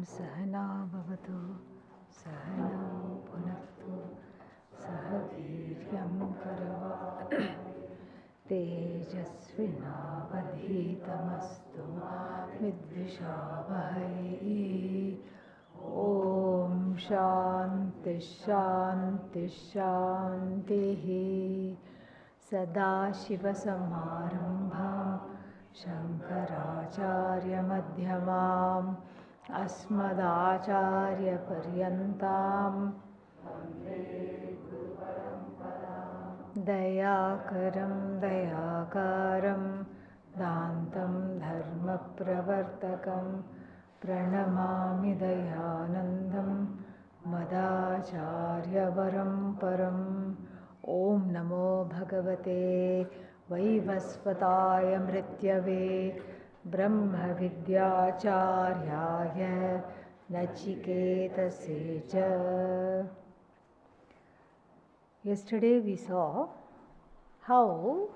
सहना भवतु सहनौ पुनक्तु सह वीर्यं करवावहै तेजस्विनावधीतमस्तु विद्विषावहै। ॐ शान्ति शान्ति शान्तिः। सदाशिवसमारम्भां शङ्कराचार्यमध्यमाम् अस्मदाचार्यपर्यन्तां दयाकरं दयाकारं दान्तं धर्मप्रवर्तकं प्रणमामि दयानन्दं मदाचार्यवरं परम्। ॐ नमो भगवते वैवस्वताय मृत्यवे ब्रह्मविद्याचार्याय नचिकेतसे च। Yesterday we saw how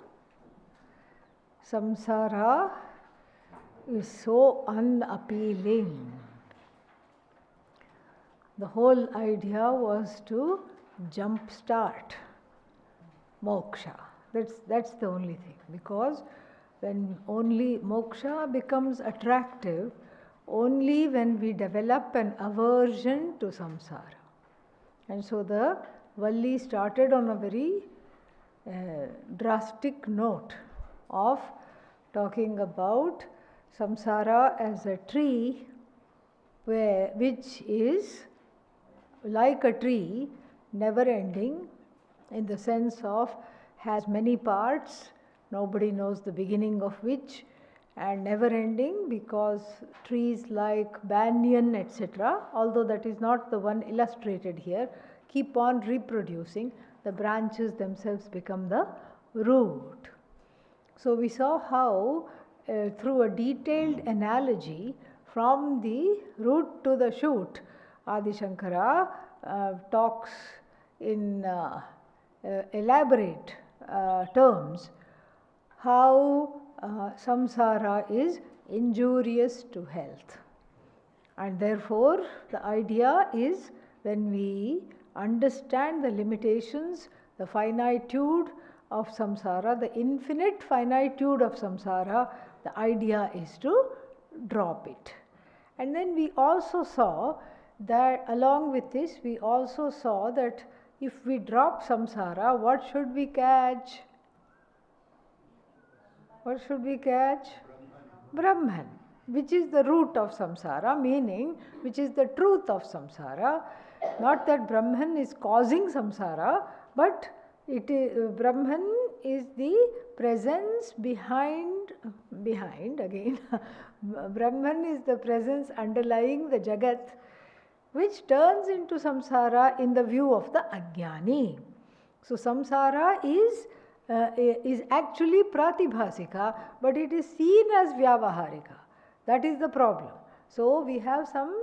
samsara is so unappealing. The whole idea was to jumpstart moksha. That's the only thing, because when only moksha becomes attractive only when we develop an aversion to samsara. And so the Valli started on a very drastic note of talking about samsara as a tree which is like a tree, never ending, in the sense of has many parts, nobody knows the beginning of which, and never ending, because trees like banyan, etc., although that is not the one illustrated here, keep on reproducing. The branches themselves become the root. So we saw how through a detailed analogy from the root to the shoot, Adi Shankara talks in elaborate terms how samsara is injurious to health. And therefore the idea is, when we understand the limitations, the finitude of samsara, the infinite finitude of samsara, the idea is to drop it. And then we also saw that along with this, we also saw that if we drop samsara, what should we catch? What should we catch? Brahman, which is the root of samsara, meaning which is the truth of samsara. Not that Brahman is causing samsara, but Brahman is the presence behind again. Brahman is the presence underlying the Jagat, which turns into samsara in the view of the Ajnani. So samsara is actually pratibhasika, but it is seen as vyavaharika. That is the problem. So we have some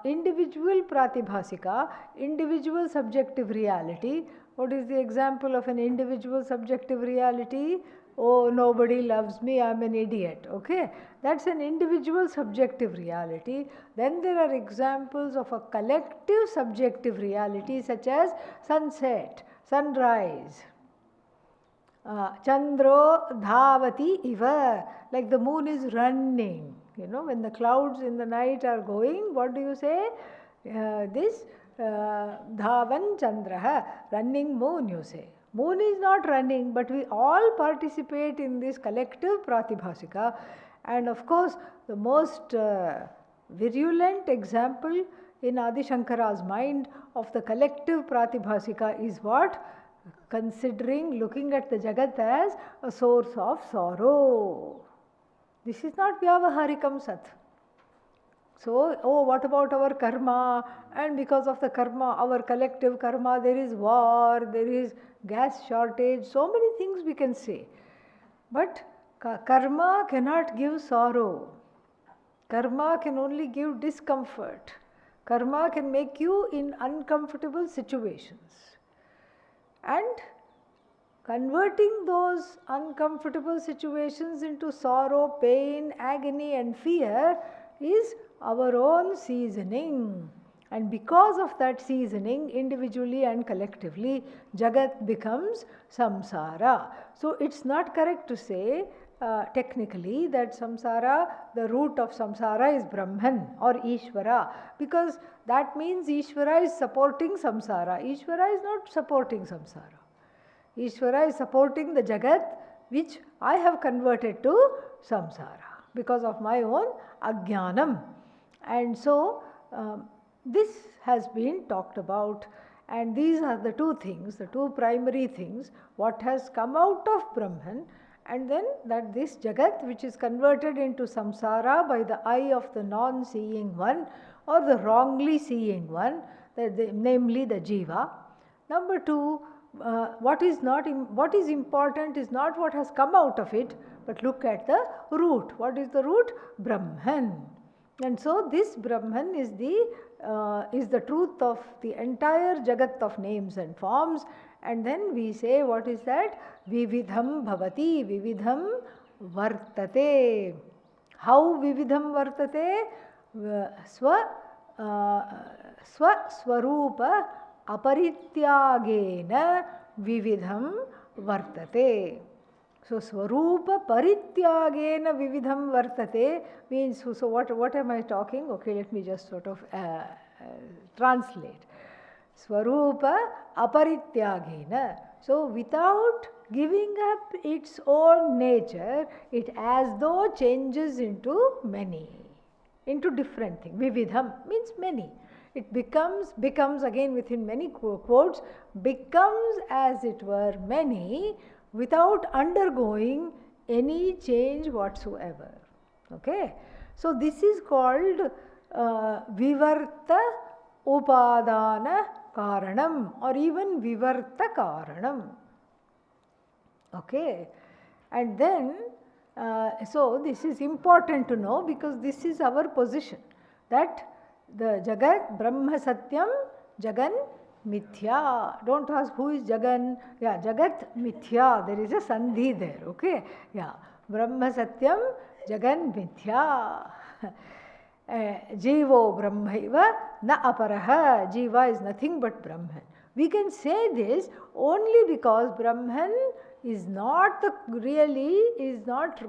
individual pratibhasika, individual subjective reality. What is the example of an individual subjective reality? Oh, nobody loves me, I'm an idiot. Okay, that's an individual subjective reality. Then there are examples of a collective subjective reality, such as sunset, sunrise, chandro dhavati iva, like the moon is running. You know, when the clouds in the night are going, what do you say? This dhavan chandraha, running moon, you say. Moon is not running, but we all participate in this collective pratibhasika. And of course, the most virulent example in Adi Shankara's mind of the collective pratibhasika is what? Looking at the Jagat as a source of sorrow. This is not vyavaharikam sat. So, what about our karma? And because of the karma, our collective karma, there is war, there is gas shortage, so many things we can say. But karma cannot give sorrow. Karma can only give discomfort. Karma can make you in uncomfortable situations. And converting those uncomfortable situations into sorrow, pain, agony and fear is our own seasoning. And because of that seasoning, individually and collectively, Jagat becomes samsara. So it's not correct to say technically that samsara, the root of samsara is Brahman or Ishvara, because that means Ishvara is supporting samsara. Ishvara is not supporting samsara. Ishvara is supporting the Jagat, which I have converted to samsara because of my own ajnanam. And so this has been talked about, and these are the two things, the two primary things, what has come out of Brahman, and then that this Jagat which is converted into samsara by the eye of the non-seeing one or the wrongly seeing one, namely the jiva. Number two, what is important is not what has come out of it, but look at the root. What is the root? Brahman. And so this Brahman is the truth of the entire Jagat of names and forms. And then we say, what is that? Vividham bhavati, vividham vartate. How vividham vartate? Swarupa aparityagena vividham vartate. So Swarupa Parityagena Vividham Vartate means, so what am I talking? Okay, let me just sort of translate. Swarupa Aparityagena. So without giving up its own nature, it as though changes into many, into different things. Vividham means many. It becomes again within many quotes, becomes as it were many, without undergoing any change whatsoever. Okay? So this is called Vivarta Upadana Karanam or even Vivarta Karanam. Okay? And then, so this is important to know because this is our position, that the Jagat, Brahma Satyam, Jagan Mithya. Don't ask who is Jagan. Yeah, Jagat Mithya. There is a sandhi there. Okay. Yeah. Brahma Satyam, Jagan Mithya. Jivo Brahmaiva na aparaha. Jiva is nothing but Brahman. We can say this only because Brahman is not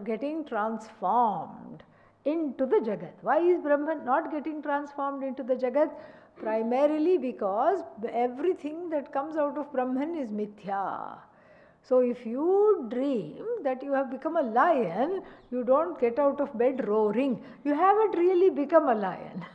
getting transformed into the Jagat. Why is Brahman not getting transformed into the Jagat? Primarily because everything that comes out of Brahman is mithya. So if you dream that you have become a lion, you don't get out of bed roaring. You haven't really become a lion.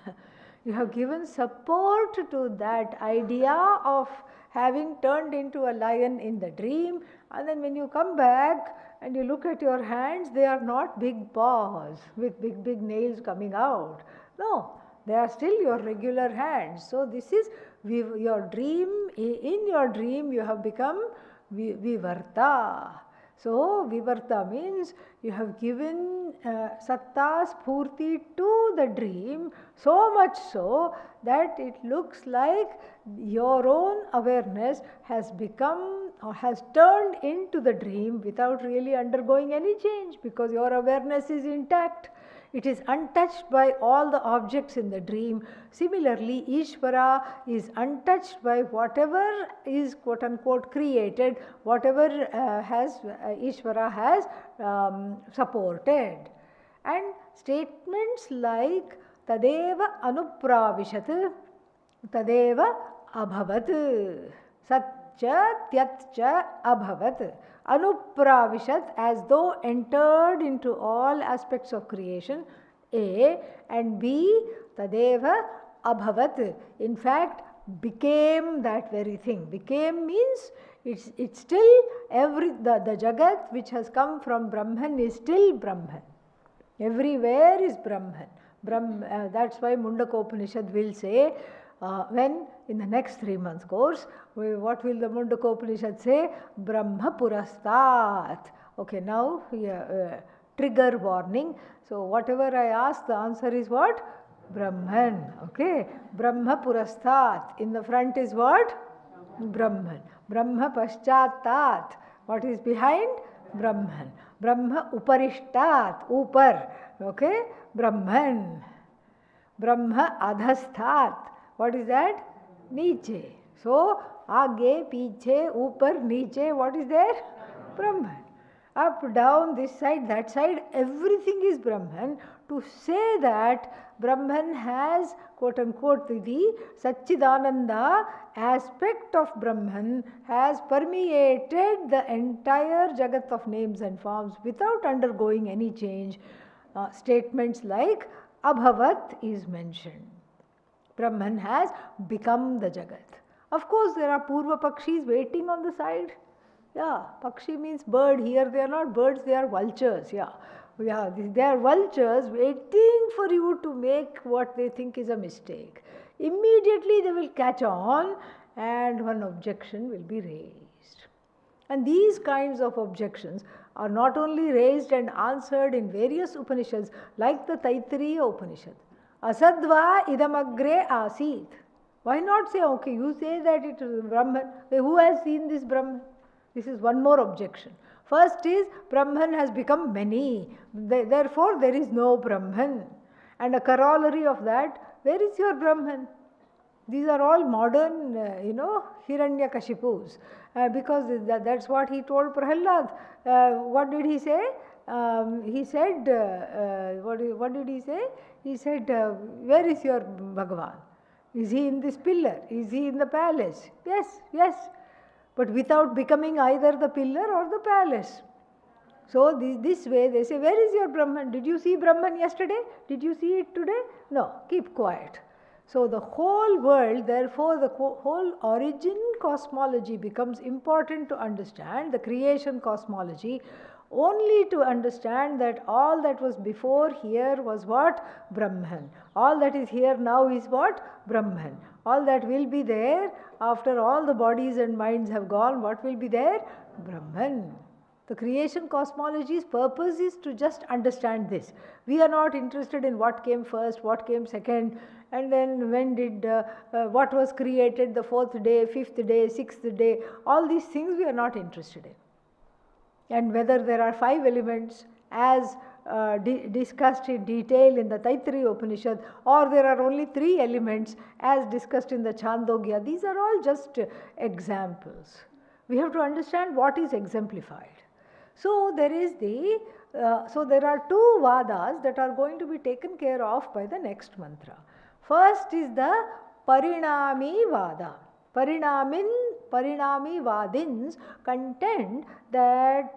You have given support to that idea of having turned into a lion in the dream, and then when you come back and you look at your hands, they are not big paws with big nails coming out. No. They are still your regular hands. So this is your dream. In your dream you have become Vivarta. So Vivarta means you have given Satta Spurti to the dream, so much so that it looks like your own awareness has become or has turned into the dream without really undergoing any change, because your awareness is intact. It is untouched by all the objects in the dream. Similarly, Ishvara is untouched by whatever is quote unquote created, whatever Ishvara has supported. And statements like Tadeva Anupravishat, Tadeva Abhavat, Satcha Tyatcha Abhavat. Anupravishat, as though entered into all aspects of creation, A, and B, Tadeva Abhavat, in fact became that very thing. Became means it's still the Jagat which has come from Brahman is still Brahman. Everywhere is Brahman. That's why Mundakopanishad will say, when in the next 3 months course, what will the Mundakopanishad say? Brahma Purastat. Okay, now trigger warning. So whatever I ask, the answer is what? Brahman. Okay, Brahma Purastat. In the front is what? Brahman. Brahma Paschattat. What is behind? Brahman. Brahma Uparishtat. Upar. Okay, Brahman. Brahma adhasthat. What is that? Niche. So, aage, piche, upar, niche, what is there? Brahman. Up, down, this side, that side, everything is Brahman. To say that Brahman has, quote unquote, the Satchidananda aspect of Brahman has permeated the entire Jagat of names and forms without undergoing any change. Statements like Abhavat is mentioned. Brahman has become the Jagat. Of course, there are Purva Pakshis waiting on the side. Yeah, Pakshi means bird. Here they are not birds, they are vultures. Yeah, they are vultures waiting for you to make what they think is a mistake. Immediately they will catch on and one objection will be raised. And these kinds of objections are not only raised and answered in various Upanishads like the Taittiriya Upanishad. Asadva idamagre asit. Why not say, okay, you say that it is Brahman. Who has seen this Brahman? This is one more objection. First is Brahman has become many. Therefore, there is no Brahman. And a corollary of that, where is your Brahman? These are all modern, Hiranyakashipus. Because that's what he told Prahlad. What did he say? He said, what did he say? He said, where is your Bhagavan? Is he in this pillar? Is he in the palace? Yes, yes. But without becoming either the pillar or the palace. So this way they say, where is your Brahman? Did you see Brahman yesterday? Did you see it today? No, keep quiet. So the whole world, therefore the whole origin cosmology becomes important to understand, the creation cosmology, only to understand that all that was before here was what? Brahman. All that is here now is what? Brahman. All that will be there after all the bodies and minds have gone, what will be there? Brahman. The creation cosmology's purpose is to just understand this. We are not interested in what came first, what came second, and then when did, what was created the fourth day, fifth day, sixth day. All these things we are not interested in. And whether there are 5 elements as discussed in detail in the Taittiriya Upanishad, or there are only 3 elements as discussed in the Chandogya, these are all just examples. We have to understand what is exemplified. So there is there are 2 vadas that are going to be taken care of by the next mantra. First is the Parinami Vada. Parinami Vadins contend that,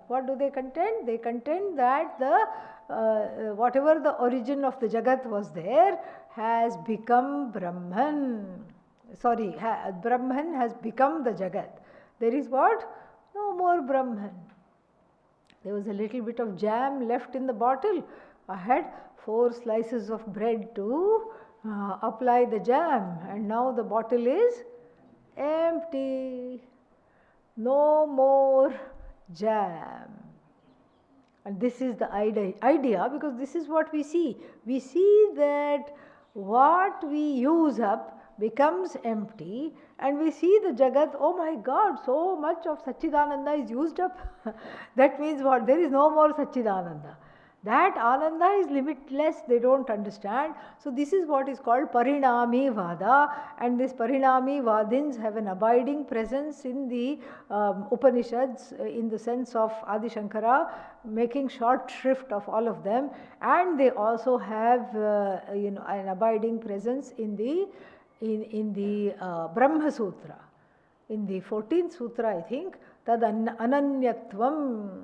what do they contend? They contend that the whatever the origin of the Jagat was there has become Brahman. Brahman has become the Jagat. There is what? No more Brahman. There was a little bit of jam left in the bottle. I had 4 slices of bread to apply the jam, and now the bottle is empty. No more jam. And this is the idea, because this is what we see. We see that what we use up becomes empty, and we see the Jagat, oh my God, so much of Satchidananda is used up. That means what? There is no more Satchidananda. That Ananda is limitless, they don't understand. So this is what is called Parinami Vada, and this Parinami Vadins have an abiding presence in the Upanishads in the sense of Adi Shankara making short shrift of all of them, and they also have an abiding presence in the Brahma Sutra. In the 14th Sutra, I think, Tad Ananyatvam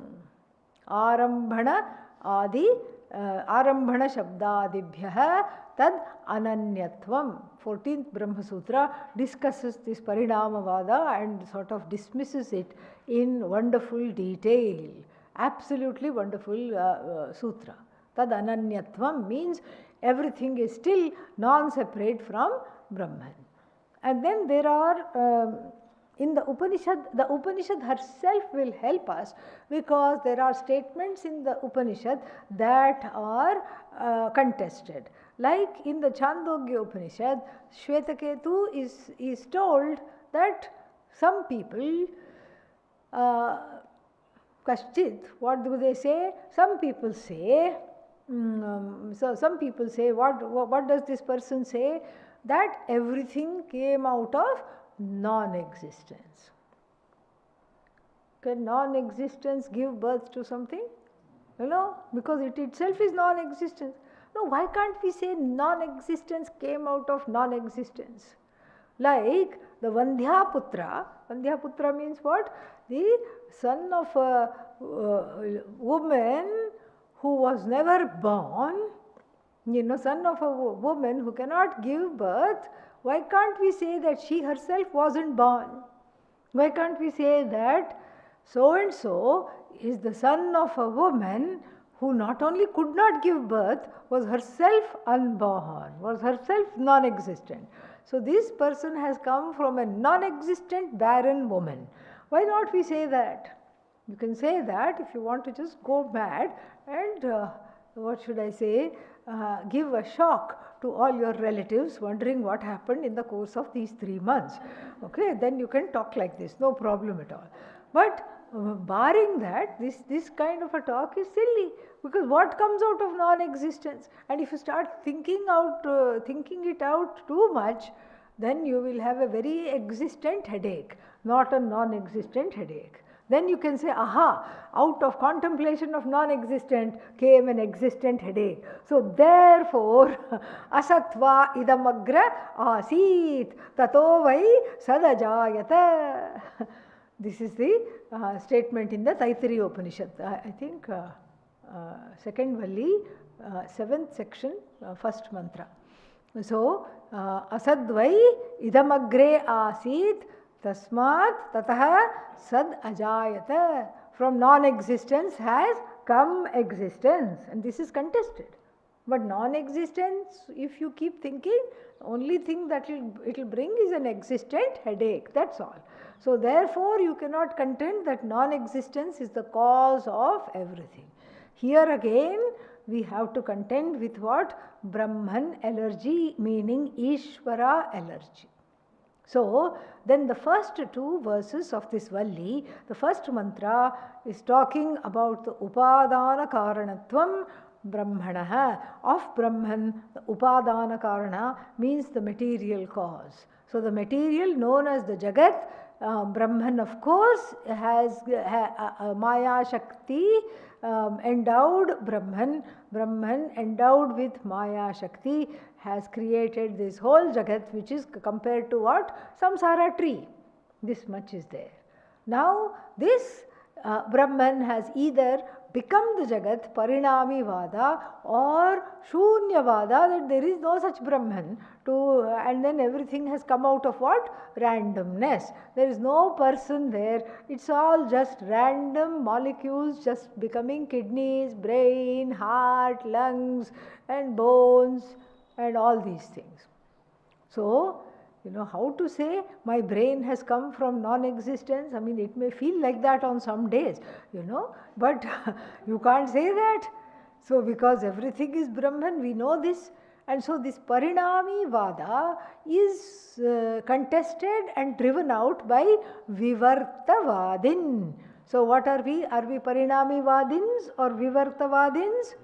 Arambhana Adi Arambhana Shabdadibhyaha Tad Ananyatvam. 14th Brahma Sutra discusses this Parinamavada and sort of dismisses it in wonderful detail. Absolutely wonderful sutra. Tad Ananyatvam means everything is still non-separate from Brahman. And then there are in the Upanishad herself will help us, because there are statements in the Upanishad that are contested. Like in the Chandogya Upanishad, Shvetaketu is told that some people, Kaschit, what do they say? Some people say, So some people say, what does this person say? That everything came out of non-existence. Can non-existence give birth to something? Because it itself is non-existence. No, why can't we say non-existence came out of non-existence? Like the Vandhyaputra means what? The son of a woman who was never born, son of a woman who cannot give birth. Why can't we say that she herself wasn't born? Why can't we say that so and so is the son of a woman who not only could not give birth, was herself unborn, was herself non-existent. So this person has come from a non-existent barren woman. Why not we say that? You can say that if you want to just go mad and give a shock to all your relatives wondering what happened in the course of these 3 months. Okay, then you can talk like this, no problem at all. But barring that, this kind of a talk is silly, because what comes out of non-existence? And if you start thinking it out too much, then you will have a very existent headache, not a non-existent headache. Then you can say, aha, out of contemplation of non-existent came an existent headache. So therefore, asatva idamagra asit tato vai sadajayata. This is the statement in the Taittiriya Upanishad. I think second valli, 7th section, first mantra. So, asadvai idamagre asit tasmat tataha sad ajayata. From non-existence has come existence, and this is contested. But non-existence, if you keep thinking, the only thing that it will bring is an existent headache, that's all. So therefore you cannot contend that non-existence is the cause of everything. Here again we have to contend with what? Brahman allergy, meaning Ishvara allergy. So then the first 2 verses of this Valli, the first mantra is talking about the Upadana Karanatvam Brahmanaha. Of Brahman, the Upadana Karana means the material cause. So the material known as the Jagat, Brahman of course has Maya Shakti endowed Brahman endowed with Maya Shakti has created this whole Jagat, which is compared to what? Samsara tree. This much is there. Now this Brahman has either become the Jagat, Parinami Vada, or Shunya Vada, that there is no such Brahman, and then everything has come out of what? Randomness. There is no person there, it's all just random molecules just becoming kidneys, brain, heart, lungs, and bones, and all these things. So, how to say my brain has come from non-existence? I mean, it may feel like that on some days, but you can't say that. So, because everything is Brahman, we know this. And so, this Parinami Vada is contested and driven out by Vivartavadin. So, what are we? Are we Parinami Vadins or Vivartavadins?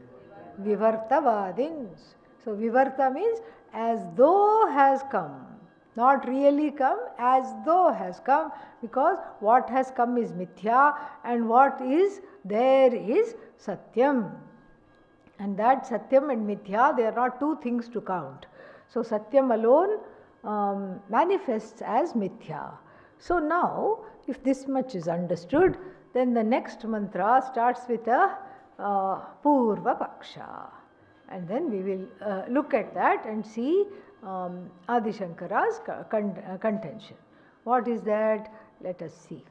Vivartavadins. So, Vivarta means as though has come. Not really come, as though has come, because what has come is mithya and what is there is satyam. And that satyam and mithya, they are not 2 things to count. So satyam alone manifests as mithya. So now, if this much is understood, then the next mantra starts with a Purva Paksha. And then we will look at that and see Adi Shankara's contention. What is that? Let us see.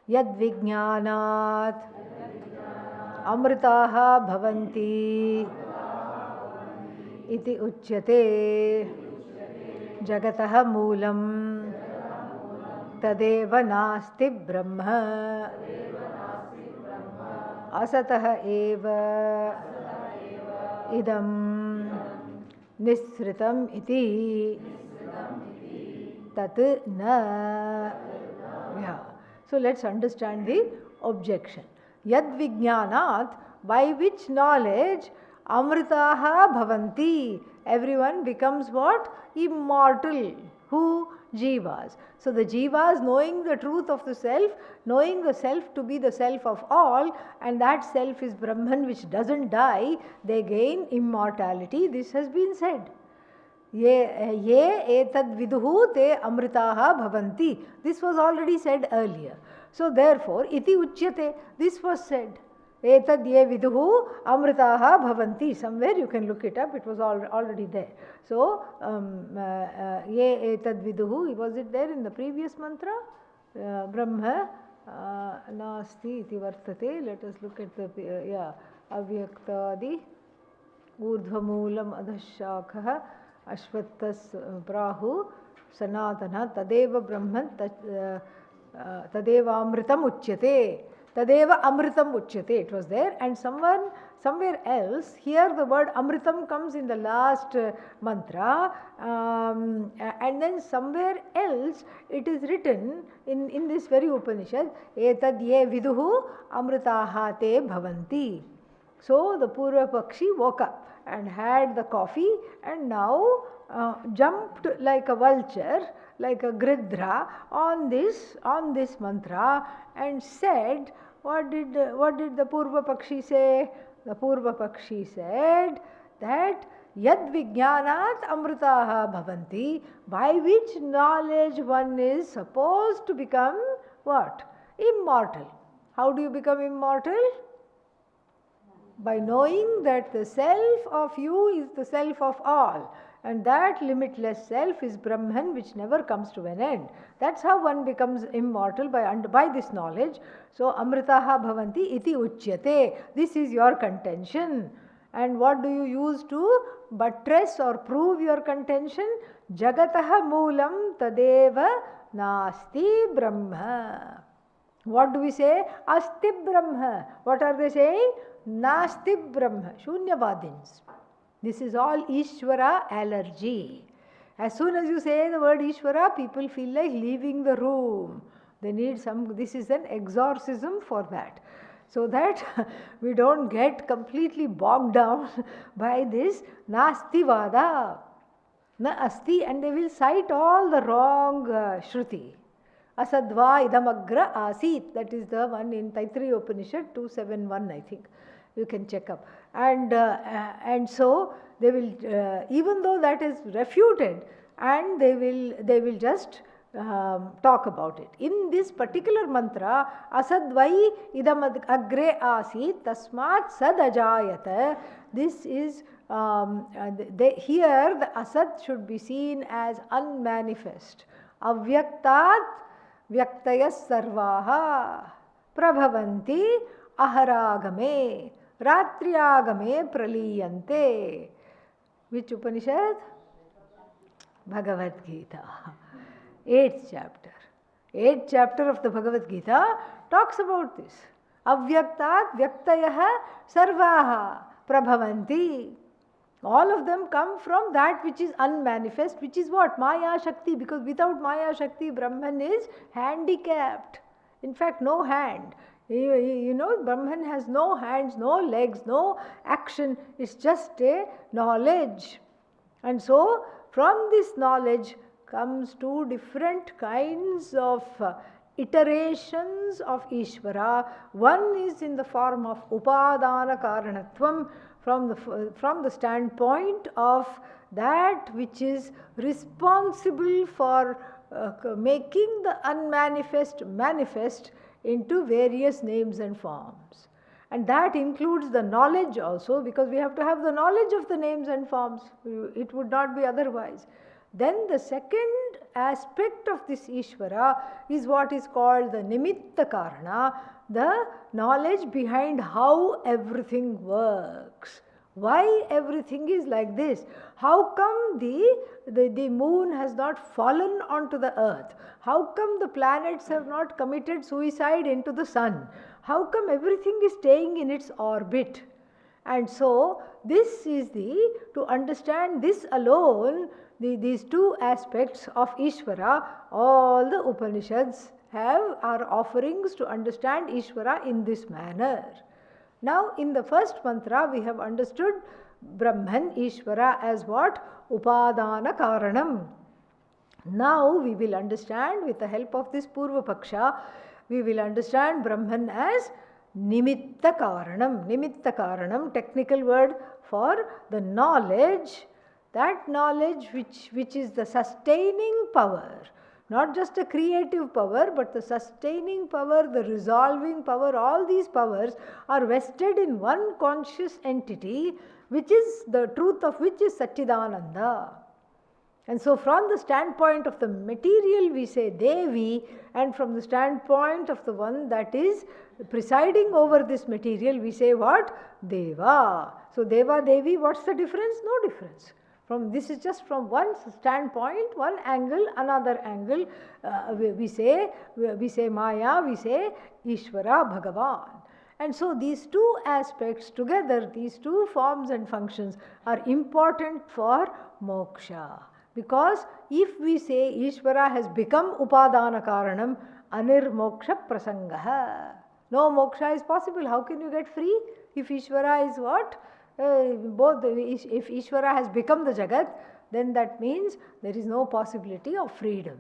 Yad Vijnanat Amritaha Bhavanti Iti Uchyate Jagataha Moolam Tadeva Nasti Brahma Asataha Eva Idam Nisritam iti tat na. Yeah. So let's understand the objection. Yad Vijnanat, by which knowledge amritaha bhavanti. Everyone becomes what? Immortal. Who? Jivas. So the jivas, knowing the truth of the self, knowing the self to be the self of all, and that self is Brahman which doesn't die, they gain immortality. This has been said. Ye etad viduhu te amritaha bhavanti. This was already said earlier. So therefore, iti uchyate, this was said. Etad ye viduhu amritaha bhavanti. Somewhere you can look it up, it was already there. So, ye etad viduhu, was it there in the previous mantra? Brahma nasti iti vartate. Let us look at the, avyaktadi urdhvamulam adhashakha ashvattas prahu sanatana tadeva brahman tadeva amritam uchyate. Tadeva amritam uchyate. It was there, and somewhere else, here the word amritam comes in the last mantra, and then somewhere else it is written in this very Upanishad, etad ye viduhu amritaha te bhavanti. So the Purva Pakshi woke up and had the coffee, and now jumped like a vulture, like a gridra on this mantra, and said, what did the Purva Pakshi say? The Purva Pakshi said that yad vijnanat amritaha bhavanti, by which knowledge one is supposed to become what? Immortal. How do you become immortal? By knowing that the self of you is the self of all, and that limitless self is Brahman which never comes to an end. That's how one becomes immortal, by this knowledge. So amritaha bhavanti iti uchyate. This is your contention. And what do you use to buttress or prove your contention? Jagataha moolam tadeva nasti brahma. What do we say? Asti brahma. What are they saying? Nasti brahma. Shunyavadins. This is all Ishvara allergy. As soon as you say the word Ishvara, people feel like leaving the room. They need this is an exorcism for that. So that we don't get completely bogged down by this Nastivada. Na asti, and they will cite all the wrong Shruti. Asadva idamagra asit. That is the one in Taittiriya Upanishad 271, I think. You can check up. And so they will, even though that is refuted, and they will just talk about it. In this particular mantra, asadvai idam agre asit tasmat sadajayata. This is, here the asad should be seen as unmanifest. Avyaktat vyaktayas sarvaha prabhavanti aharagame ratriagame praliyante. Which Upanishad? Bhagavad Gita. 8th chapter. 8th chapter of the Bhagavad Gita talks about this. Avyaktat vyaktayah sarvaha prabhavanti. All of them come from that which is unmanifest, which is what? Maya Shakti. Because without Maya Shakti, Brahman is handicapped. In fact, no hand. You know, Brahman has no hands, no legs, no action. It's just a knowledge. And so, from this knowledge comes two different kinds of iterations of Ishvara. One is in the form of Upadana Karanatvam, from the standpoint of that which is responsible for making the unmanifest manifest into various names and forms. And that includes the knowledge also, because we have to have the knowledge of the names and forms. It would not be otherwise. Then the second aspect of this Ishvara is what is called the Nimitta Karana, the knowledge behind how everything works. Why everything is like this? How come the moon has not fallen onto the earth? How come the planets have not committed suicide into the sun? How come everything is staying in its orbit? And so this is to understand this alone, these two aspects of Ishvara, all the Upanishads are offerings to understand Ishvara in this manner. Now in the first mantra we have understood Brahman, Ishvara as what? Upadana Karanam. Now we will understand, with the help of this Purva Paksha, we will understand Brahman as Nimitta Karanam. Nimitta Karanam, technical word for the knowledge, that knowledge which is the sustaining power. Not just a creative power, but the sustaining power, the resolving power, all these powers are vested in one conscious entity, which is the truth of which is Satchidananda. And so from the standpoint of the material we say Devi, and from the standpoint of the one that is presiding over this material we say what? Deva. So Deva, Devi, what's the difference? No difference. This is just from one standpoint, one angle, another angle. We say Maya, we say Ishvara, Bhagavan. And so these two aspects together, these two forms and functions are important for moksha. Because if we say Ishvara has become Upadana Karanam, Anirmoksha Prasangaha. No moksha is possible. How can you get free if Ishvara is what? If Ishvara has become the Jagat, then that means there is no possibility of freedom.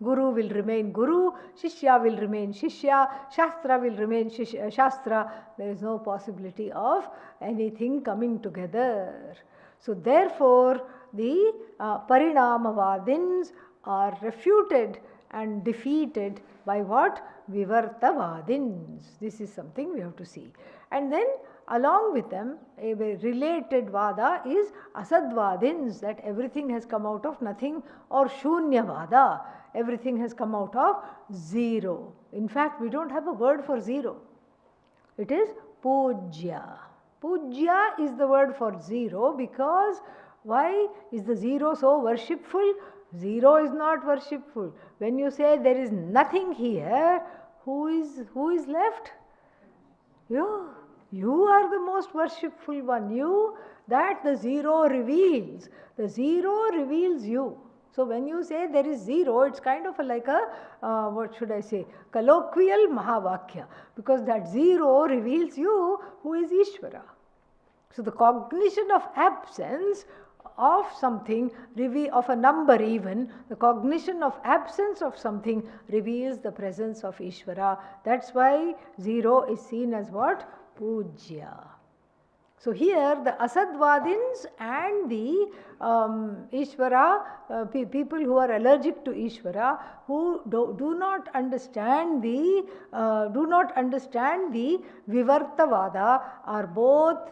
Guru will remain Guru, Shishya will remain Shishya, Shastra will remain Shastra. There is no possibility of anything coming together. So therefore, the Parinamavadins are refuted and defeated by what? Vivartavadins. This is something we have to see. And then along with them, a related vada is asadvadins, that everything has come out of nothing, or shunya vada, everything has come out of zero. In fact, we don't have a word for zero. It is pujya. Pujya is the word for zero, because why is the zero so worshipful? Zero is not worshipful. When you say there is nothing here, who is left? You. You are the most worshipful one. You, that the zero reveals. The zero reveals you. So when you say there is zero, it's kind of like a, what should I say, colloquial Mahavakya. Because that zero reveals you, who is Ishvara. So the cognition of absence of something, of a number even, the cognition of absence of something reveals the presence of Ishvara. That's why zero is seen as what? Pujya. So here the Asadvadins and the Ishvara, people who are allergic to Ishvara, who do not understand the Vivartavada, are both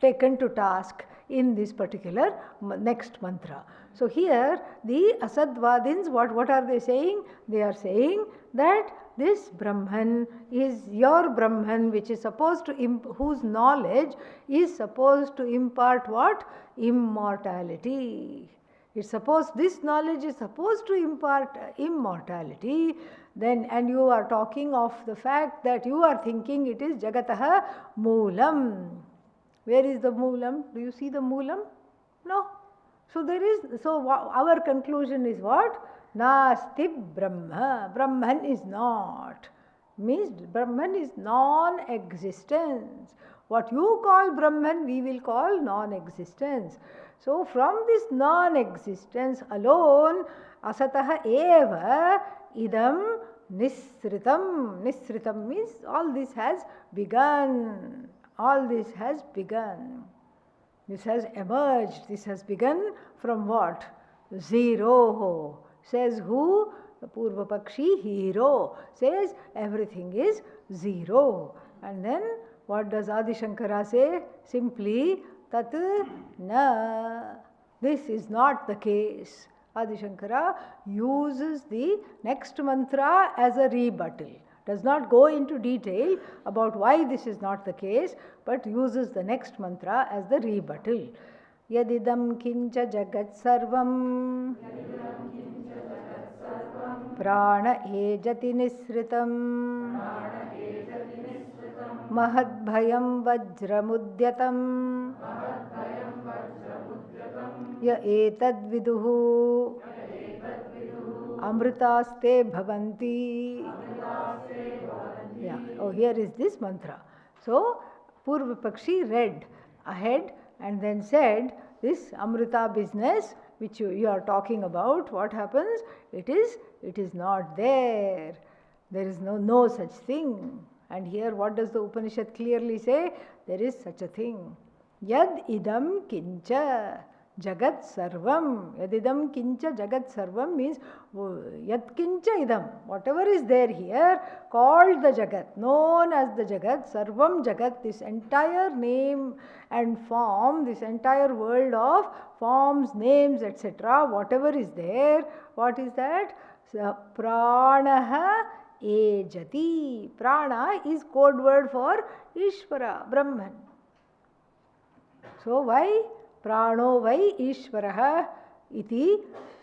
taken to task in this particular next mantra. So here the Asadvadins, what are they saying? They are saying that this Brahman is your Brahman, which is supposed to, whose knowledge is supposed to impart what? Immortality. This knowledge is supposed to impart immortality. Then, and you are talking of the fact that you are thinking it is Jagataha Moolam. Where is the Moolam? Do you see the Moolam? No. So our conclusion is what? Nasti Brahma. Brahman is not. Means Brahman is non-existence. What you call Brahman, we will call non-existence. So from this non-existence alone, asataha eva idam nisritam. Nisritam means all this has begun. All this has begun. This has emerged. This has begun from what? Zero. Says who? The Purva Pakshi hero says everything is zero. And then what does Adi Shankara say? Simply tat na. This is not the case. Adi Shankara uses the next mantra as a rebuttal. Does not go into detail about why this is not the case, but uses the next mantra as the rebuttal. Yadidam kincha jagat sarvam prana ejati nisritam mahadbhayam vajramudyatam ya etad viduhu amritaste bhavanti. Yeah. Oh, here is this mantra. So Purva Pakshi read ahead and then said, this Amrita business which you are talking about, what happens? It is not there. There is no such thing. And here what does the Upanishad clearly say? There is such a thing. Yad idam kincha jagat sarvam. Yad idam kincha jagat sarvam means yad kincha idam. Whatever is there here, called the jagat, known as the jagat, sarvam jagat, this entire name and form, this entire world of forms, names, etc., whatever is there, what is that? Pranaha ejati. Prana is code word for Ishvara, Brahman. So why? Prano vai Ishvaraha iti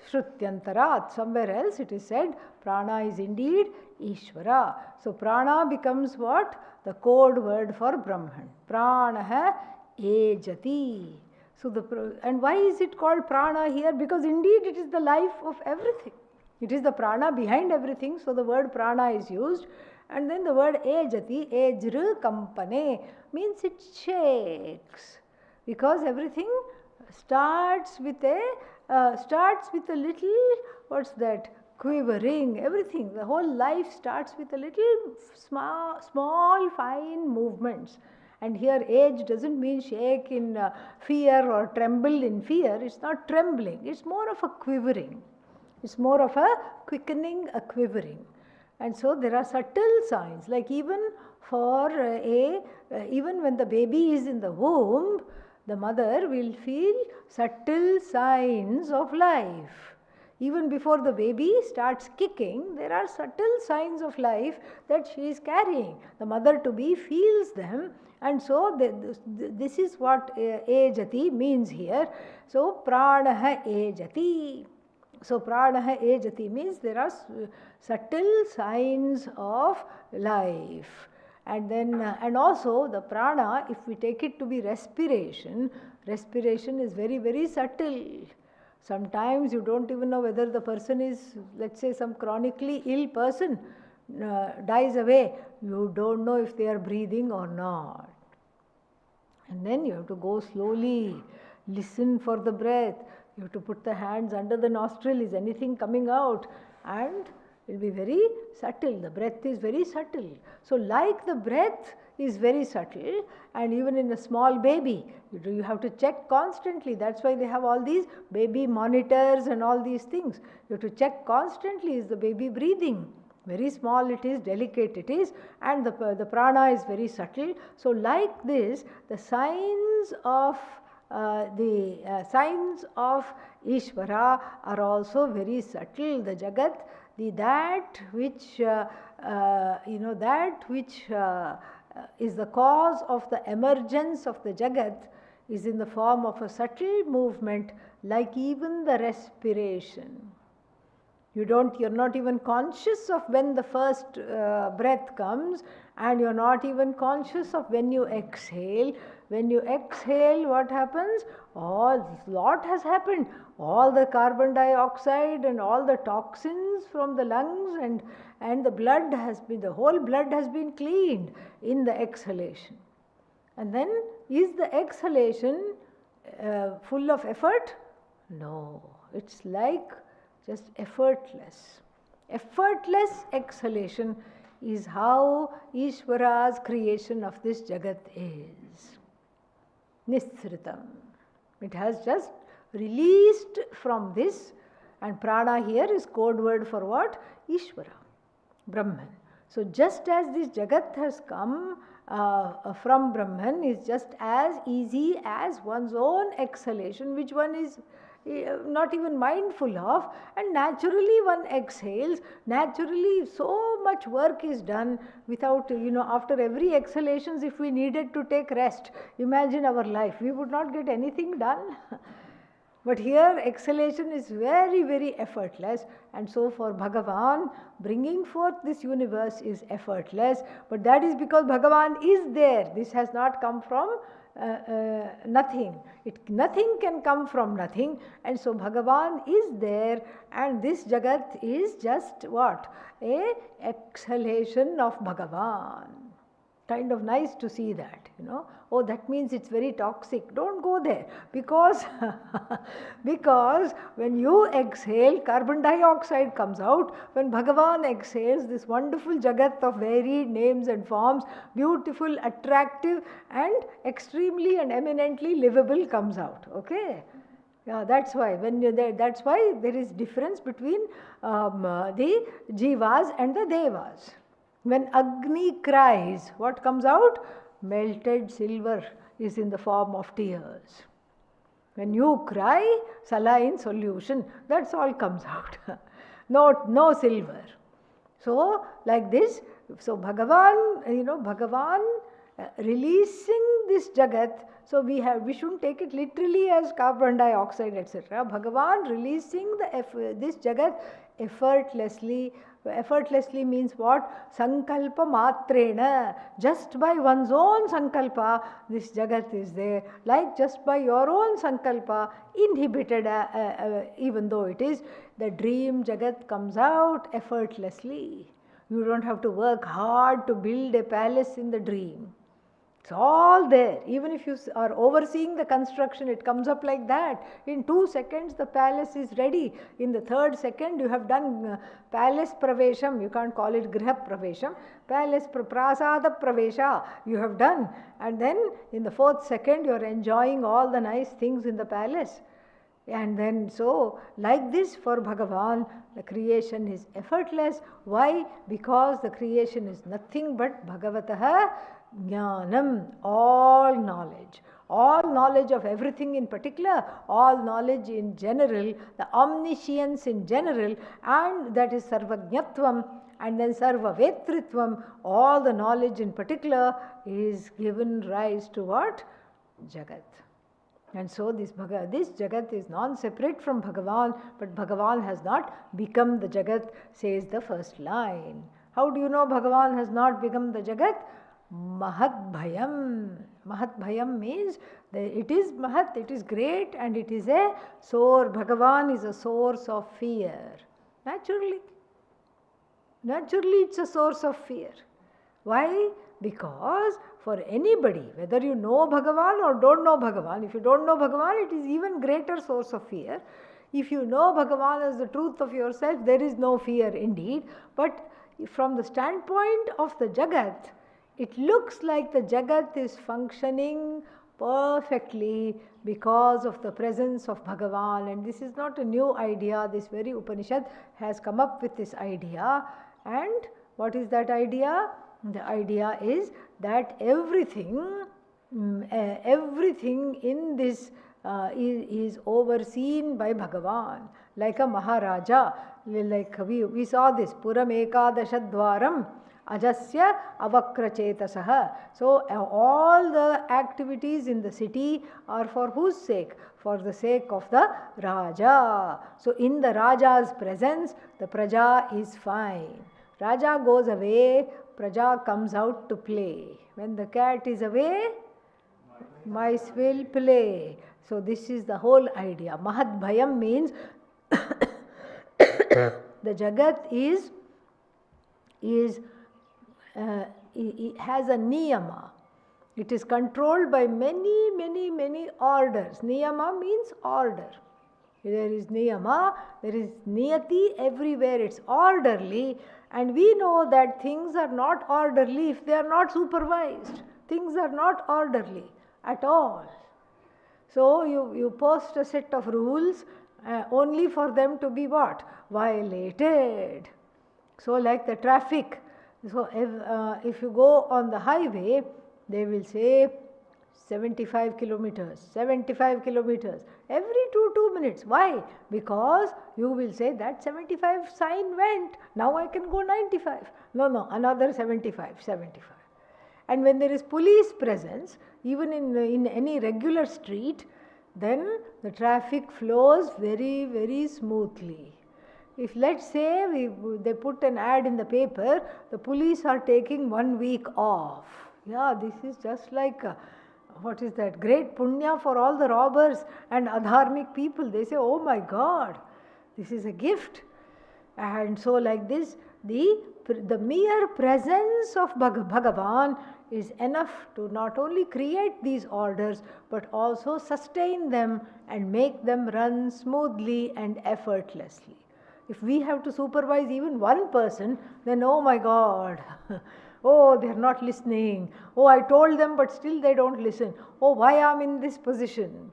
Shrutyantarat. Somewhere else it is said, Prana is indeed Ishvara. So Prana becomes what? The code word for Brahman. Pranaha ejati. So and why is it called Prana here? Because indeed it is the life of everything. It is the prana behind everything, so the word prana is used. And then the word ejati, ejru kampane, means it shakes. Because everything starts with a little, what's that, quivering, everything. The whole life starts with a little small fine movements. And here age doesn't mean shake in fear or tremble in fear. It's not trembling, it's more of a quivering. It's more of a quickening, a quivering. And so there are subtle signs, like even for even when the baby is in the womb, the mother will feel subtle signs of life. Even before the baby starts kicking, there are subtle signs of life that she is carrying. The mother-to-be feels them, and so this is what ejati means here. So pranaha ejati. So pranaha ejati means there are subtle signs of life. And then and also the prana, if we take it to be respiration, respiration is very, very subtle. Sometimes you don't even know whether the person is, let's say some chronically ill person dies away. You don't know if they are breathing or not. And then you have to go slowly, listen for the breath. You have to put the hands under the nostril, is anything coming out? And it will be very subtle. The breath is very subtle. So like the breath is very subtle, and even in a small baby, you have to check constantly. That's why they have all these baby monitors and all these things. You have to check constantly, is the baby breathing? Very small it is, delicate it is, and the prana is very subtle. So like this, the signs of Ishvara are also very subtle. The Jagat, that which is the cause of the emergence of the Jagat is in the form of a subtle movement, like even the respiration. You're not even conscious of when the first breath comes, and you're not even conscious of when you exhale. When you exhale, what happens? Lot has happened. All the carbon dioxide and all the toxins from the lungs and the whole blood has been cleaned in the exhalation. And then, is the exhalation full of effort? No, it's like just effortless. Effortless exhalation is how Ishvara's creation of this Jagat is. Nisritam. It has just released from this, and prana here is code word for what? Ishvara, Brahman. So just as this Jagat has come from Brahman, is just as easy as one's own exhalation, which one is not even mindful of, and naturally one exhales. Naturally so much work is done without, after every exhalations, if we needed to take rest, imagine our life, we would not get anything done. But here exhalation is very, very effortless, and so for Bhagavan, bringing forth this universe is effortless, but that is because Bhagavan is there. This has not come from nothing. Nothing can come from nothing, and so Bhagavan is there, and this Jagat is just what? A exhalation of Bhagavan. kind of nice to see that, Oh, that means it's very toxic. Don't go there, because because when you exhale, carbon dioxide comes out. When Bhagavan exhales, this wonderful jagat of varied names and forms, beautiful, attractive, and extremely and eminently livable comes out. Okay. Yeah, that's why that's why there is difference between the jivas and the devas. When Agni cries, what comes out? Melted silver is in the form of tears. When you cry, saline solution, that's all comes out. No silver. So, like this, so Bhagavan, Bhagavan releasing this jagat. So we shouldn't take it literally as carbon dioxide, etc. Bhagavan releasing this jagat effortlessly. Effortlessly means what? Sankalpa matrena. Just by one's own sankalpa, this jagat is there. Like just by your own sankalpa, inhibited, even though it is, the dream jagat comes out effortlessly. You don't have to work hard to build a palace in the dream. It's all there. Even if you are overseeing the construction, it comes up like that. In 2 seconds, the palace is ready. In the 3rd second, you have done palace pravesham. You can't call it griha pravesham. Palace prasada pravesha you have done. And then in the 4th second, you are enjoying all the nice things in the palace. And then so, like this for Bhagavan, the creation is effortless. Why? Because the creation is nothing but Bhagavataha Jnanam, all knowledge of everything in particular, all knowledge in general, the omniscience in general, and that is Sarvajñatvam, and then Sarvavetritvam, all the knowledge in particular is given rise to what? Jagat. And so this Jagat is non-separate from Bhagavan, but Bhagavan has not become the Jagat, says the first line. How do you know Bhagavan has not become the Jagat? Mahat Bhayam. Mahat Bhayam means that it is Mahat, it is great, and it is a source. Bhagavan is a source of fear. Naturally it's a source of fear. Why? Because for anybody, whether you know Bhagavan or don't know Bhagavan, if you don't know Bhagavan, it is even greater source of fear. If you know Bhagavan as the truth of yourself, there is no fear indeed. But from the standpoint of the Jagat, it looks like the Jagat is functioning perfectly because of the presence of Bhagavan. And this is not a new idea. This very Upanishad has come up with this idea. And what is that idea? The idea is that everything in this is overseen by Bhagavan. Like a Maharaja, like we saw this, Puram Ekadashadvaram Ajasya Avakrachetasah. So all the activities in the city are for whose sake? For the sake of the Raja. So in the Raja's presence, the Praja is fine. Raja goes away, Praja comes out to play. When the cat is away, mice will play. So this is the whole idea. Mahat Bhayam means the Jagat it has a niyama. It is controlled by many orders. Niyama means order. There is niyama, there is niyati everywhere. It's orderly. And we know that things are not orderly if they are not supervised. Things are not orderly at all. So you post a set of rules only for them to be what? Violated. So like the traffic. So if you go on the highway, they will say 75 kilometers, 75 kilometers every 2 minutes. Why? Because you will say that 75 sign went, now I can go 95. No, another 75. And when there is police presence, even in any regular street, then the traffic flows very smoothly. If let's say they put an ad in the paper, the police are taking 1 week off. Yeah, this is just like what is that? Great punya for all the robbers and adharmic people. They say, oh my God, this is a gift. And so like this, the the mere presence of Bhagavan is enough to not only create these orders but also sustain them and make them run smoothly and effortlessly. If we have to supervise even one person, then oh my God, oh, they are not listening. Oh, I told them, but still they don't listen. Oh, why I'm in this position?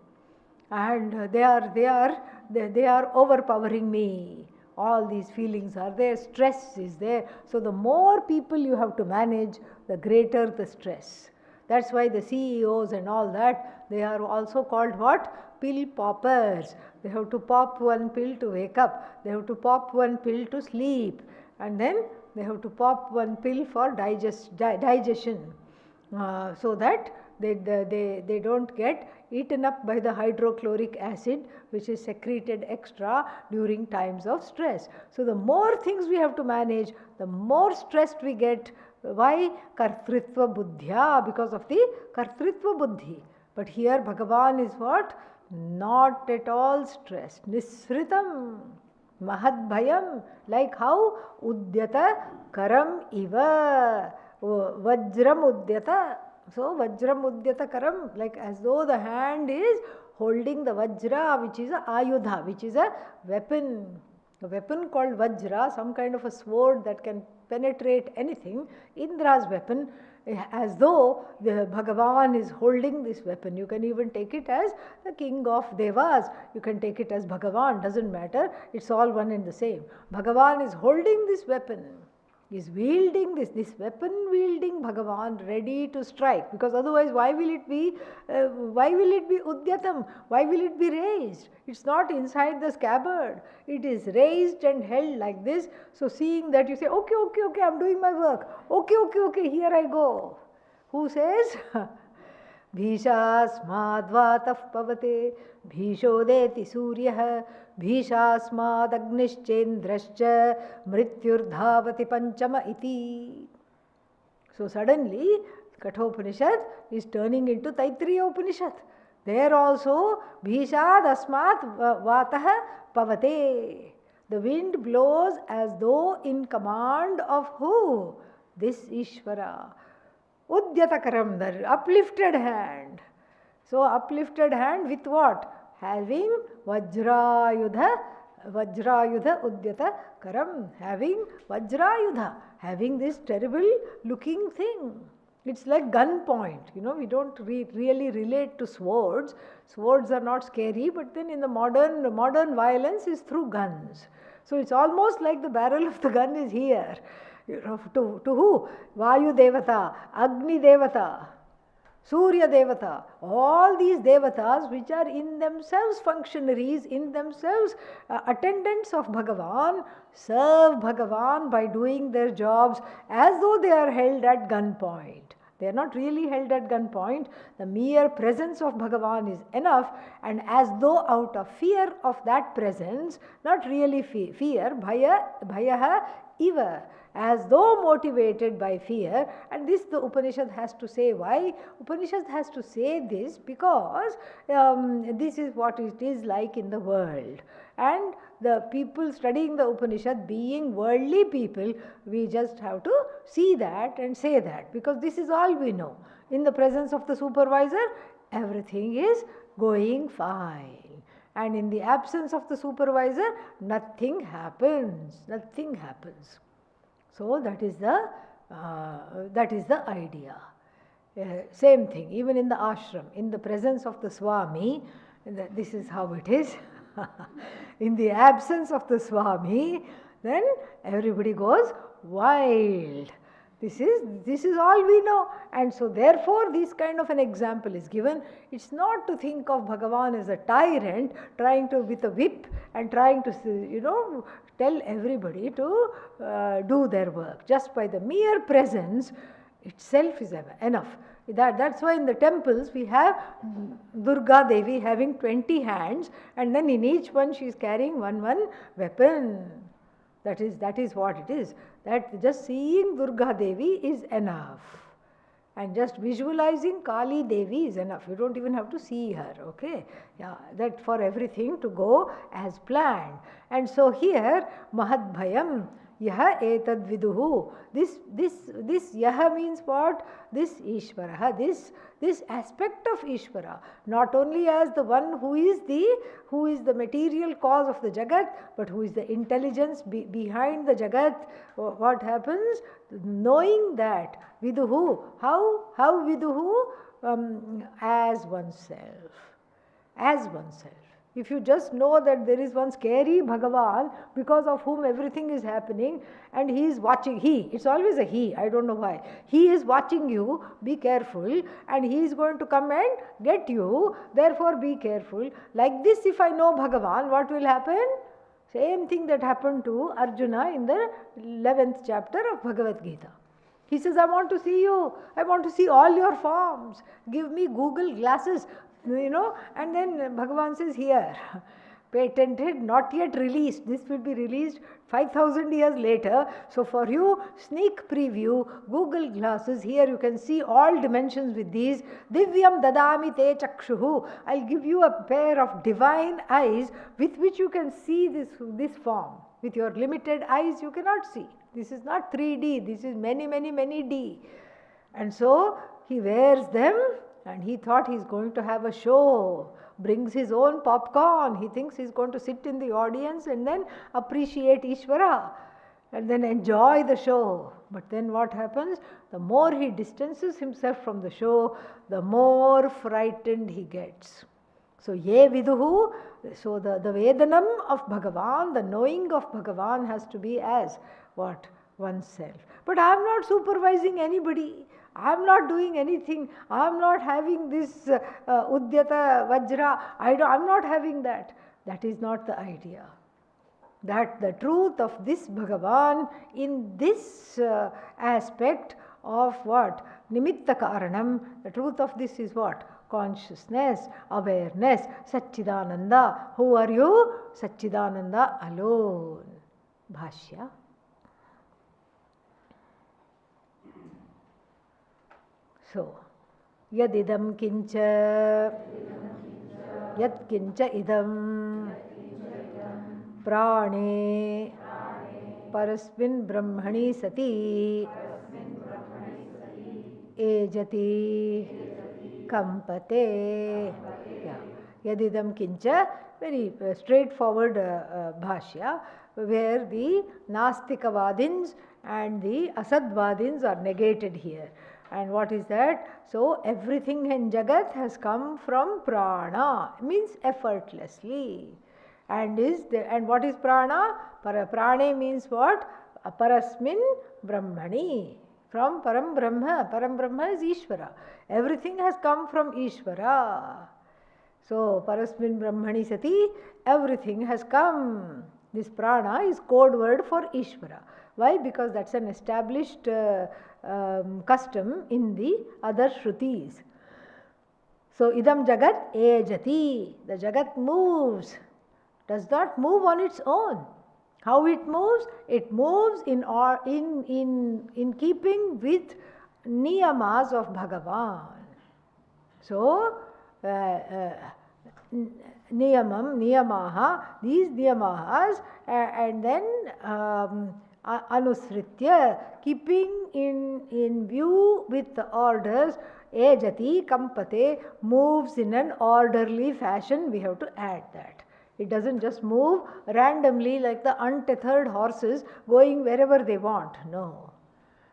And they are overpowering me. All these feelings are there. Stress is there. So the more people you have to manage, the greater the stress. That's why the CEOs and all that, they are also called what? Pill poppers. They have to pop one pill to wake up. They have to pop one pill to sleep. And then they have to pop one pill for digestion. So that they don't get eaten up by the hydrochloric acid which is secreted extra during times of stress. So the more things we have to manage, the more stressed we get. Why? Kartritva buddhya, because of the Kartritva buddhi. But here Bhagavan is what? Not at all stressed. Nisritam mahad bhayam. Like how? Udyata karam iva. Vajram udyata. So Vajram udyata karam, like as though the hand is holding the Vajra, which is a Ayudha, which is a weapon. A weapon called Vajra, some kind of a sword that can penetrate anything. Indra's weapon, as though the Bhagavan is holding this weapon. You can even take it as the king of Devas. You can take it as Bhagavan, doesn't matter. It's all one and the same. Bhagavan is holding this weapon. Is wielding this weapon wielding Bhagavan, ready to strike, because otherwise why will it be udyatam? Why will it be raised? It's not inside the scabbard. It is raised and held like this. So seeing that, you say, okay, I'm doing my work. Okay, here I go. Who says? Bhishasmadvatah pavate bhishodeti suryah bhishasmadagnischendrascha mrityurdhavati panchama iti. So suddenly Kathopanishad is turning into Taittiriya Upanishad. There also Bhishad asmat vatah pavate. The wind blows as though in command of who? This Ishvara. Udyatakaram, the uplifted hand. So uplifted hand with what? Having Vajrayudha Udyata Karam, having Vajrayudha, having this terrible looking thing. It's like gunpoint. We don't really relate to swords. Swords are not scary, but then in the modern violence is through guns. So it's almost like the barrel of the gun is here. To who? Vayu Devata, Agni Devata, Surya Devata, all these Devatas which are in themselves functionaries, in themselves attendants of Bhagavan, serve Bhagavan by doing their jobs as though they are held at gunpoint. They are not really held at gunpoint. The mere presence of Bhagavan is enough, and as though out of fear of that presence, not really fear, bhayaha iva, as though motivated by fear. And this the Upanishad has to say. Why? Upanishad has to say this because this is what it is like in the world. And the people studying the Upanishad, being worldly people, we just have to see that and say that, because this is all we know. In the presence of the supervisor, everything is going fine. And in the absence of the supervisor, nothing happens. Nothing happens. So that is the idea. Same thing, even in the ashram, in the presence of the Swami, this is how it is. In the absence of the Swami, then everybody goes wild. This is all we know. And so therefore this kind of an example is given. It's not to think of Bhagavan as a tyrant trying to, with a whip, and trying to, tell everybody to do their work. Just by the mere presence itself is enough. That's why in the temples we have Durga Devi having 20 hands, and then in each one she is carrying one weapon. That is what it is. That just seeing Durga Devi is enough. And just visualizing Kali Devi is enough. You don't even have to see her, okay? Yeah, that for everything to go as planned. And so here, Mahad Bhayam, Yaha etad viduhu. This yaha means what? This Ishvara, this aspect of Ishvara, not only as the one who is the material cause of the Jagat, but who is the intelligence behind the Jagat. What happens? Knowing that viduhu, how viduhu? As oneself. If you just know that there is one scary Bhagavan because of whom everything is happening, and he is watching, it's always a he, I don't know why. He is watching you, be careful, and he is going to come and get you, therefore be careful. Like this, if I know Bhagavan, what will happen? Same thing that happened to Arjuna in the 11th chapter of Bhagavad Gita. He says, I want to see you. I want to see all your forms. Give me Google glasses, and then Bhagavan says, here, patented, not yet released. This will be released 5,000 years later. So for you, sneak preview, Google glasses, here you can see all dimensions with these. Divyam dadami te chakshuhu. I'll give you a pair of divine eyes with which you can see this form. With your limited eyes, you cannot see. This is not 3D, this is many, many, many D. And so he wears them, and he thought he's going to have a show, brings his own popcorn. He thinks he's going to sit in the audience and then appreciate Ishvara and then enjoy the show. But then what happens? The more he distances himself from the show, the more frightened he gets. So, ye viduhu, so the Vedanam of Bhagavan, the knowing of Bhagavan has to be as what? Oneself. But I am not supervising anybody. I am not doing anything. I am not having this Udyata Vajra. I am not having that. That is not the idea. That the truth of this Bhagavan in this aspect of what? Nimitta Karanam. The truth of this is what? Consciousness, awareness, Satchidananda. Who are you? Satchidananda alone. Bhashya. So, yadidam kincha, yat kincha idam, prane, parasmin brahmani sati, ejati, kampate. Yeah. Yadidam kincha, very straightforward bhashya, where the Nastikavadins and the Asadvadins are negated here. And what is that? So, everything in Jagat has come from prana, means effortlessly. And what is prana? Prane means what? Parasmin Brahmani. From Param Brahma. Param Brahma is Ishvara. Everything has come from Ishvara. So, Parasmin Brahmani Sati, everything has come. This prana is code word for Ishvara. Why? Because that's an established custom in the other Shrutis. So, idam jagat ejati. The jagat moves, does not move on its own. How it moves? It moves in keeping with niyamas of Bhagavan. So, niyamaha, these niyamahas, and then anusritya, keeping in view with the orders, ejati, kampate, moves in an orderly fashion. We have to add that. It doesn't just move randomly like the untethered horses going wherever they want. No.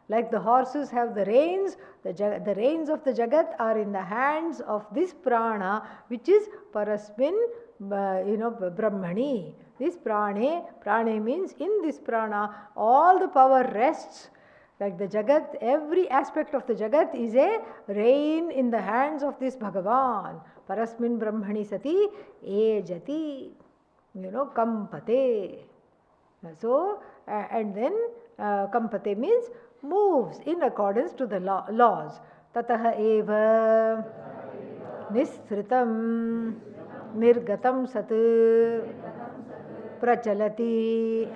Like the horses have the reins, the reins of the Jagat are in the hands of this prana, which is Parasmin, Brahmani. This prane means in this prana, all the power rests. Like the Jagat, every aspect of the Jagat is a rein in the hands of this Bhagavan. Parasmin Brahmani Sati ejati, kampate. So, and then kampate means moves in accordance to the laws. Tataha eva nisritam nirgatam sat prachalati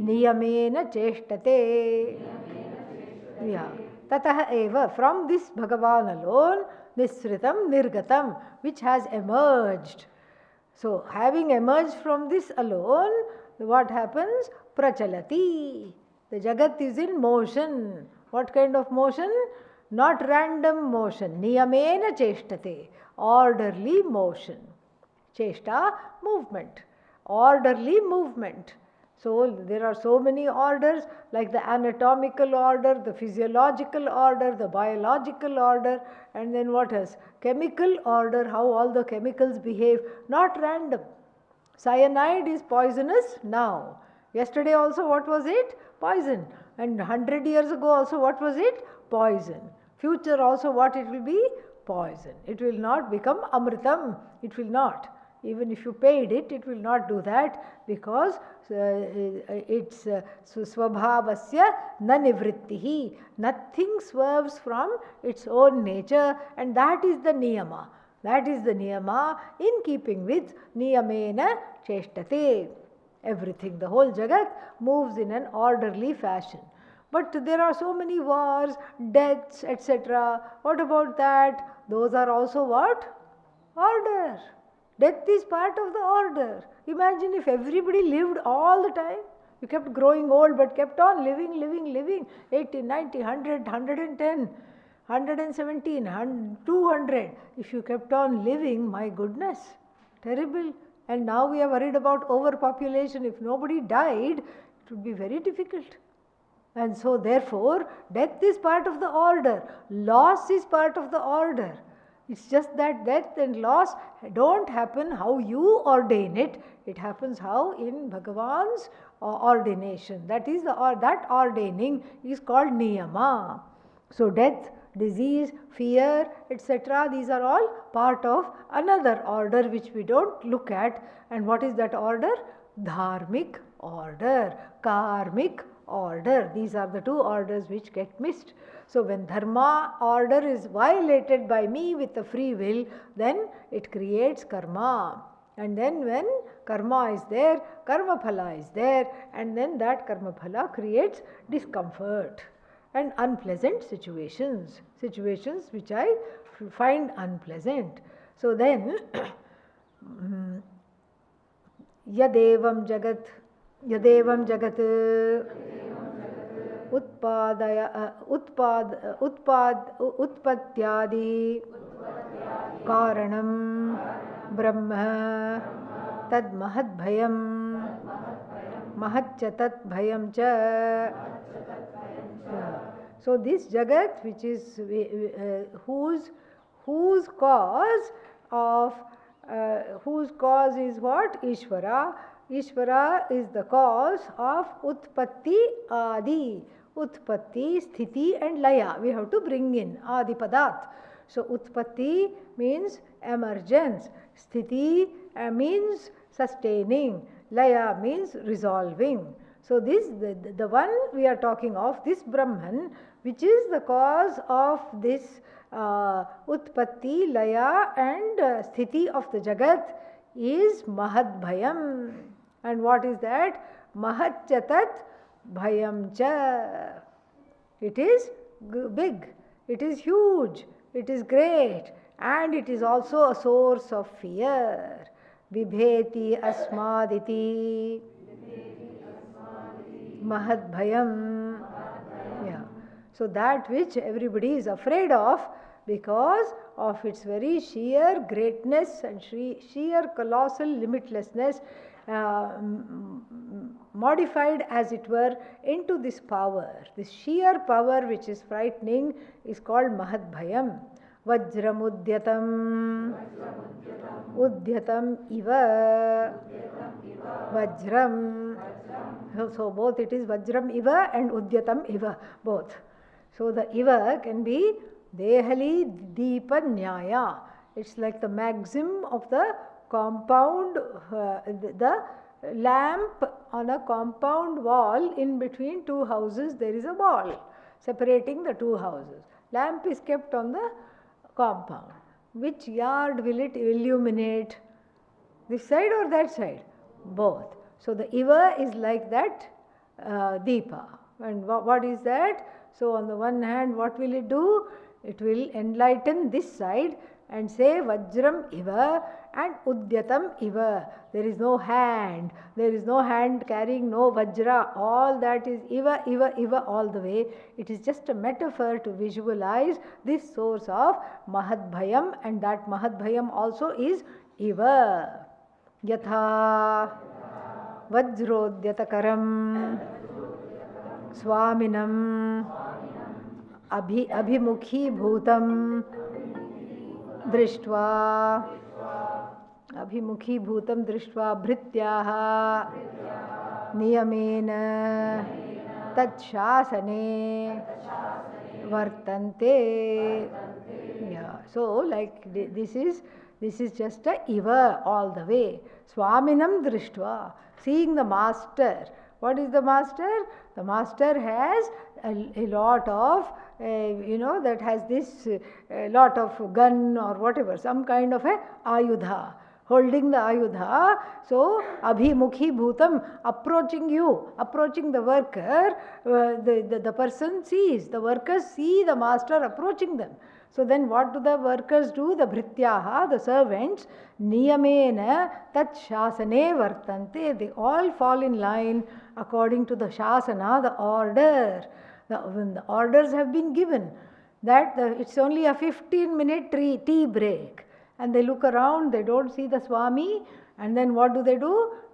niyamena cheshtate. Yeah. Tataha eva, from this Bhagavan alone, nisritam nirgatam, which has emerged. So, having emerged from this alone, what happens? prachalati. The Jagat is in motion. What kind of motion? Not random motion. Niyamena cheshtate. Orderly motion. Cheshta, movement. Orderly movement. So there are so many orders, like the anatomical order, the physiological order, the biological order, and then what else? Chemical order, how all the chemicals behave, not random. Cyanide is poisonous now. Yesterday also what was it? Poison. And 100 years ago also what was it? Poison. Future also what it will be? Poison. It will not become amritam. It will not. Even if you paid it, it will not do that, because it's swabhavasya na nivrittihi. Nothing swerves from its own nature, and that is the niyama. That is the niyama in keeping with niyamena cheshtate. Everything, the whole Jagat moves in an orderly fashion. But there are so many wars, deaths, etc. What about that? Those are also what? Order. Death is part of the order. Imagine if everybody lived all the time. You kept growing old but kept on living. 80, 90, 100, 110, 117, 200. If you kept on living, my goodness, terrible. And now we are worried about overpopulation. If nobody died, it would be very difficult. And so therefore, death is part of the order. Loss is part of the order. It's just that death and loss don't happen how you ordain it. It happens how in Bhagavan's ordination. That is that ordaining is called niyama. So death, disease, fear, etc. these are all part of another order which we don't look at. And what is that order? Dharmic order, karmic order. These are the two orders which get missed. So when dharma order is violated by me with the free will, then it creates karma. And then when karma is there, karma phala is there, and then that karma phala creates discomfort and unpleasant situations, situations which I find unpleasant. So then, yadevam jagat उत्पत्त्यादि कारणं ब्रह्म तद महद्भयं महच्च तत् भयं च. So this Jagat, which is whose cause is what? Ishvara. Ishvara is the cause of Utpatti Adi. Utpatti, Sthiti and Laya. We have to bring in Adi Padat. So Utpatti means emergence. Sthiti means sustaining. Laya means resolving. So this, the one we are talking of, this Brahman, which is the cause of this Utpatti, Laya and Sthiti of the Jagat, is Mahadbhayam. And what is that? Mahacchatat Bhayam cha. It is big, it is huge, it is great, and it is also a source of fear. Vibheti asmaditi Mahadbhayam. Yeah. So that which everybody is afraid of because of its very sheer greatness and sheer colossal limitlessness, modified as it were into this power. This sheer power which is frightening is called Mahadbhayam. Vajramudyatam Udyatam iva Vajram. So both it is Vajram iva and Udyatam iva, both. So the iva can be Dehali Deepa Nyaya. It's like the maxim of the compound, the lamp on a compound wall. In between two houses there is a wall separating the two houses. Lamp is kept on the compound. Which yard will it illuminate? This side or that side? Both. So the Iva is like that Deepa. And what is that? So on the one hand, what will it do? It will enlighten this side and say Vajram Iva, and udyatam iva. There is no hand. There is no hand carrying no vajra. All that is iva, iva, iva all the way. It is just a metaphor to visualize this source of mahadbhayam, and that mahadbhayam also is iva. Yatha vajrodhyatakaram स्वामिनम् अभिमुखी भूतं दृष्ट्वा भृत्याः नियमेन तच्छासने वर्तन्ते. Yeah, so like this is just a iva all the way. Swaminam drishtva, seeing the master. What is the master? The master has a lot of, that has this lot of gun or whatever, some kind of a ayudha, holding the ayudha. So, abhimukhi bhutam, approaching you, approaching the worker, the person sees, the workers see the master approaching them. So then what do the workers do? The bhrityaha, the servants, niyamena tat shasane vartante. They all fall in line according to the shasana, the order. When the orders have been given that it's only a 15-minute tea break, and they look around, they don't see the Swami, and then what do?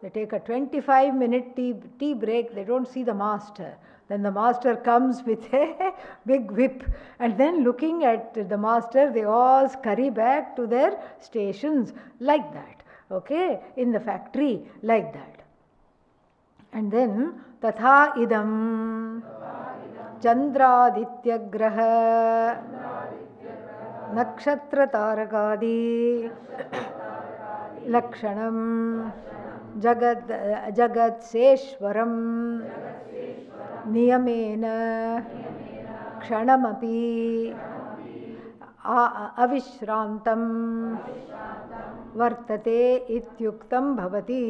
They take a 25-minute tea break, they don't see the master. Then the master comes with a big whip, and then looking at the master, they all scurry back to their stations like that. Okay, in the factory like that. And then tatha idam chandraditya graha nakshatra tarakadi lakshanam jagat seshwaram niyamena kshanamapi avishrantam vartate ityuktam bhavati.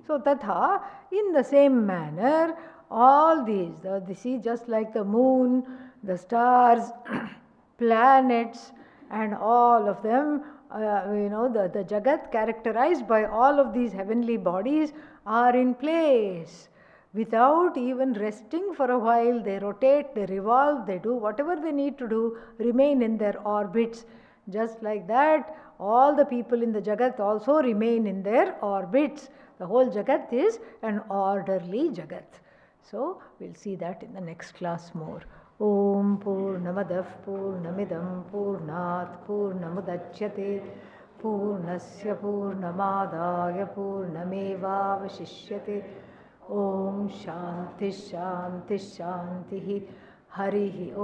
So tatha, in the same manner, all these, see, just like the moon, the stars, planets, and all of them, the Jagat characterized by all of these heavenly bodies are in place. Without even resting for a while, they rotate, they revolve, they do whatever they need to do, remain in their orbits. Just like that, all the people in the Jagat also remain in their orbits. The whole Jagat is an orderly Jagat. So, we'll see that in the next class more. Om Purnamadav Purnamidam Purnat Purnamudachyate Purnasya Purnamadaya Purnameva Vashishyate. Om Shanti Shanti Shanti Harihi Om.